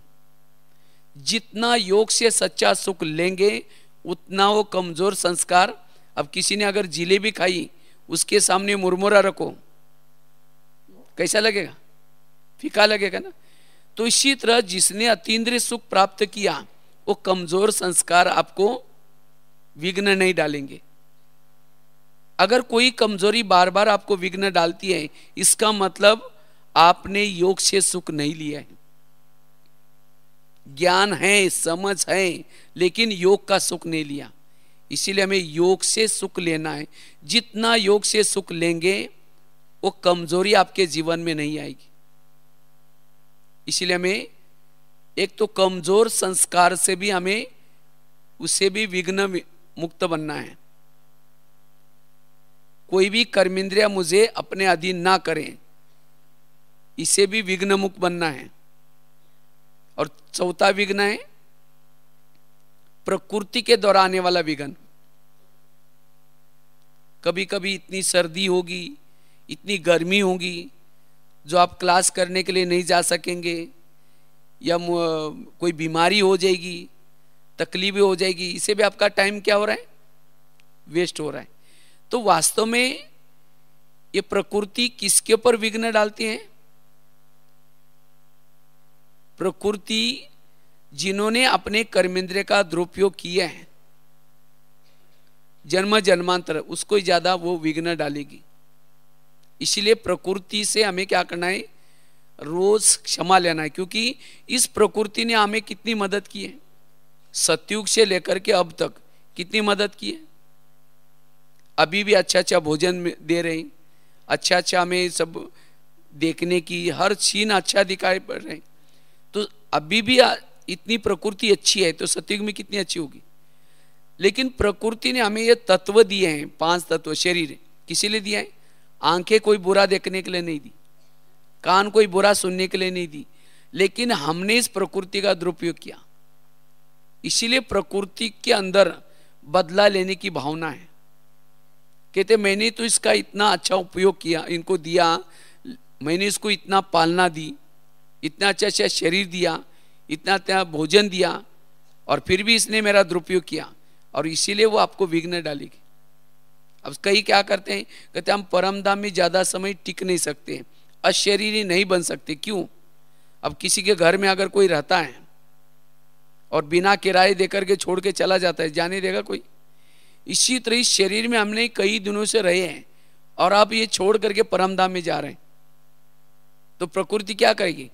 जितना योग से सच्चा सुख लेंगे उतना वो कमजोर संस्कार, अब किसी ने अगर जिलेबी खाई उसके सामने मुरमुरा रखो, कैसा लगेगा? फीका लगेगा ना। तो इसी तरह जिसने अतीन्द्रिय सुख प्राप्त किया वो कमजोर संस्कार आपको विघ्न नहीं डालेंगे। अगर कोई कमजोरी बार बार आपको विघ्न डालती है, इसका मतलब आपने योग से सुख नहीं लिया है। ज्ञान है, समझ है, लेकिन योग का सुख नहीं लिया। इसीलिए हमें योग से सुख लेना है। जितना योग से सुख लेंगे वो कमजोरी आपके जीवन में नहीं आएगी। इसीलिए हमें एक तो कमजोर संस्कार से भी हमें उससे भी विघ्न मुक्त बनना है। कोई भी कर्मेंद्रिय मुझे अपने अधीन ना करें, इसे भी विघ्न मुक्त बनना है। और चौथा विघ्न है प्रकृति के द्वारा आने वाला विघ्न। कभी कभी इतनी सर्दी होगी, इतनी गर्मी होगी, जो आप क्लास करने के लिए नहीं जा सकेंगे, या कोई बीमारी हो जाएगी, तकलीफ हो जाएगी, इससे भी आपका टाइम क्या हो रहा है, वेस्ट हो रहा है। तो वास्तव में ये प्रकृति किसके ऊपर विघ्न डालती है? प्रकृति जिन्होंने अपने कर्मेंद्रिय का दुरुपयोग किया है जन्म जन्मांतर, उसको ज्यादा वो विघ्न डालेगी। इसलिए प्रकृति से हमें क्या करना है, रोज क्षमा लेना है। क्योंकि इस प्रकृति ने हमें कितनी मदद की है, सतयुग से लेकर के अब तक कितनी मदद की है। अभी भी अच्छा अच्छा भोजन दे रहे हैं, अच्छा अच्छा हमें सब देखने की हर चीज अच्छा दिखाई पड़ रहे हैं। तो अभी भी इतनी प्रकृति अच्छी है तो सतयुग में कितनी अच्छी होगी। लेकिन प्रकृति ने हमें ये तत्व दिए हैं, 5 तत्व। शरीर किसी लिए दिया है? आंखें कोई बुरा देखने के लिए नहीं दी, कान कोई बुरा सुनने के लिए नहीं दी, लेकिन हमने इस प्रकृति का दुरुपयोग किया। इसीलिए प्रकृति के अंदर बदला लेने की भावना है। कहते मैंने तो इसका इतना अच्छा उपयोग किया, इनको दिया, मैंने इसको इतना पालना दी, इतना अच्छा अच्छा शरीर दिया, इतना अच्छा भोजन दिया, और फिर भी इसने मेरा दुरुपयोग किया, और इसीलिए वो आपको विघ्न डालेगी। अब कई क्या करते हैं, कहते हम परम धाम में ज्यादा समय टिक नहीं सकते, अशरीरी नहीं बन सकते। क्यों? अब किसी के घर में अगर कोई रहता है और बिना किराए देकर के छोड़ के चला जाता है, जाने देगा कोई? इसी तरह इस शरीर में हमने कई दिनों से रहे हैं और आप ये छोड़ करके परम धाम में जा रहे हैं, तो प्रकृति क्या कहेगी?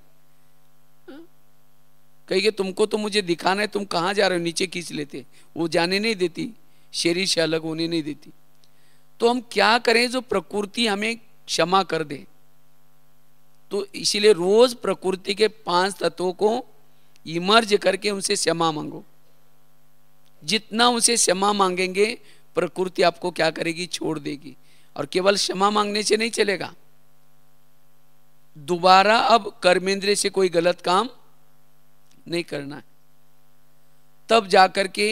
कहेगी तुमको तो मुझे दिखाना है, तुम कहाँ जा रहे हो, नीचे खींच लेते। वो जाने नहीं देती, शरीर से अलग होने नहीं देती। तो हम क्या करें जो प्रकृति हमें क्षमा कर दे। तो इसीलिए रोज प्रकृति के 5 तत्वों को इमर्ज करके उनसे क्षमा मांगो। जितना उनसे क्षमा मांगेंगे प्रकृति आपको क्या करेगी, छोड़ देगी। और केवल क्षमा मांगने से नहीं चलेगा, दोबारा अब कर्मेंद्रिय से कोई गलत काम नहीं करना है, तब जाकर के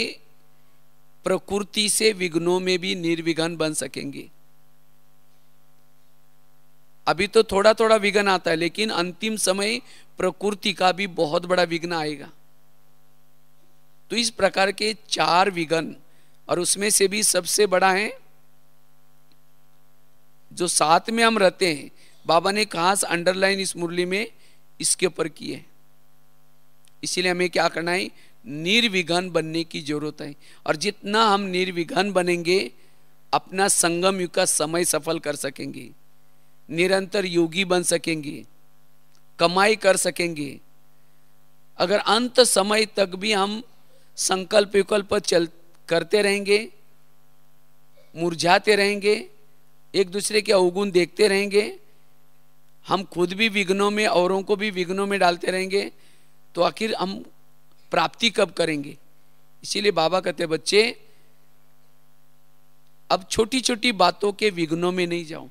प्रकृति से विघ्नों में भी निर्विघ्न बन सकेंगे। अभी तो थोड़ा थोड़ा विघ्न आता है, लेकिन अंतिम समय प्रकृति का भी बहुत बड़ा विघ्न आएगा। तो इस प्रकार के 4 विघ्न, और उसमें से भी सबसे बड़ा है जो साथ में हम रहते हैं। बाबा ने खास अंडरलाइन इस मुरली में इसके ऊपर की है। इसीलिए हमें क्या करना है, निर्विघ्न बनने की जरूरत है। और जितना हम निर्विघ्न बनेंगे, अपना संगम युग का समय सफल कर सकेंगे, निरंतर योगी बन सकेंगे, कमाई कर सकेंगे। अगर अंत समय तक भी हम संकल्प विकल्प करते रहेंगे, मुरझाते रहेंगे, एक दूसरे के अवगुण देखते रहेंगे, हम खुद भी विघ्नों में, औरों को भी विघ्नों में डालते रहेंगे, तो आखिर हम प्राप्ति कब करेंगे। इसीलिए बाबा कहते हैं, बच्चे अब छोटी छोटी बातों के विघ्नों में नहीं जाओ।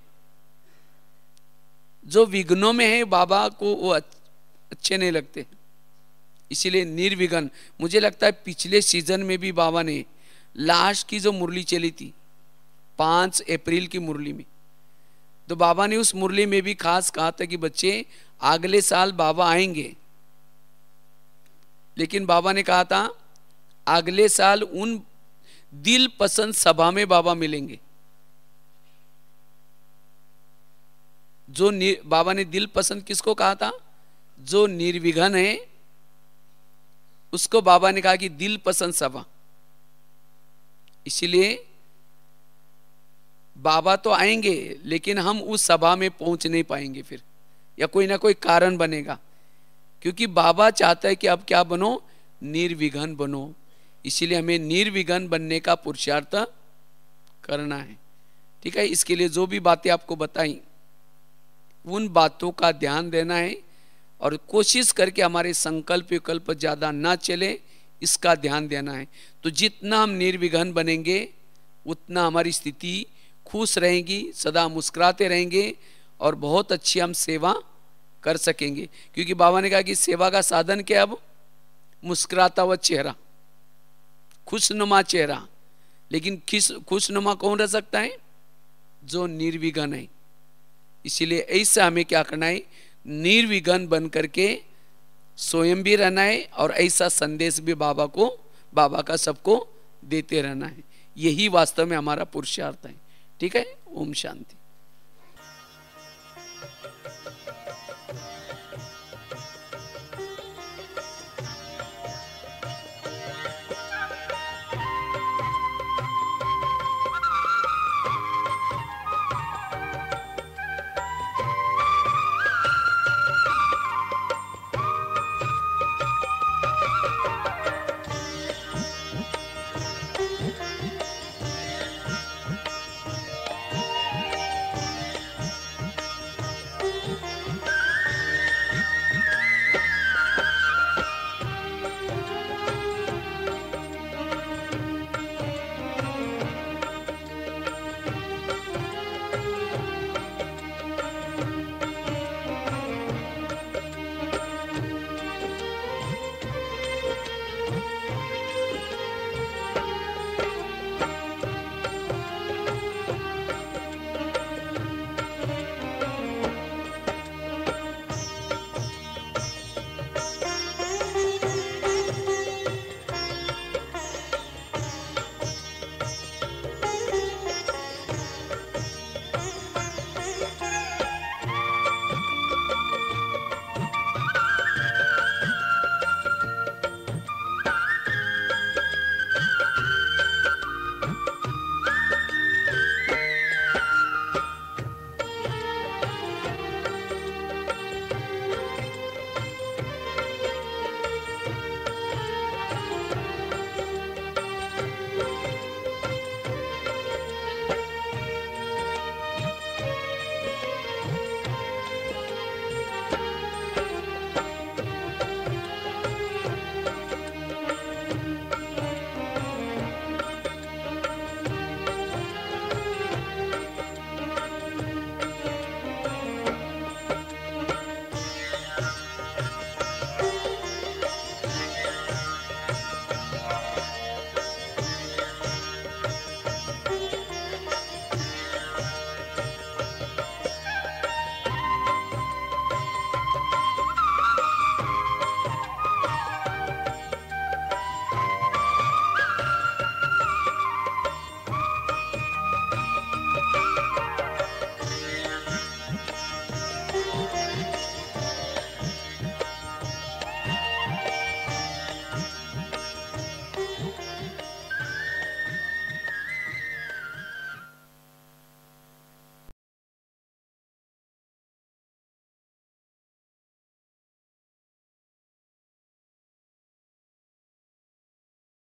जो विघ्नों में है बाबा को वो अच्छे नहीं लगते। इसीलिए निर्विघ्न, मुझे लगता है पिछले सीजन में भी बाबा ने लास्ट की जो मुरली चली थी 5 अप्रैल की मुरली में, तो बाबा ने उस मुरली में भी खास कहा था कि बच्चे अगले साल बाबा आएंगे, लेकिन बाबा ने कहा था अगले साल उन दिल पसंद सभा में बाबा मिलेंगे। जो बाबा ने दिल पसंद किसको कहा था, जो निर्विघ्न है उसको बाबा ने कहा कि दिल पसंद सभा। इसीलिए बाबा तो आएंगे, लेकिन हम उस सभा में पहुंच नहीं पाएंगे फिर, या कोई ना कोई कारण बनेगा, क्योंकि बाबा चाहता है कि अब क्या बनो, निर्विघ्न बनो। इसीलिए हमें निर्विघ्न बनने का पुरुषार्थ करना है। ठीक है, इसके लिए जो भी बातें आपको बताई उन बातों का ध्यान देना है, और कोशिश करके हमारे संकल्प विकल्प ज्यादा ना चले, इसका ध्यान देना है। तो जितना हम निर्विघ्न बनेंगे उतना हमारी स्थिति खुश रहेगी, सदा मुस्कुराते रहेंगे, और बहुत अच्छी हम सेवा कर सकेंगे। क्योंकि बाबा ने कहा कि सेवा का साधन क्या, अब मुस्कुराता हुआ चेहरा, खुशनुमा चेहरा। लेकिन खुशनुमा कौन रह सकता है, जो निर्विघ्न है। इसीलिए ऐसा हमें क्या करना है, निर्विघ्न बन करके स्वयं भी रहना है, और ऐसा संदेश भी बाबा का सबको देते रहना है। यही वास्तव में हमारा पुरुषार्थ है। ठीक है, ओम शांति।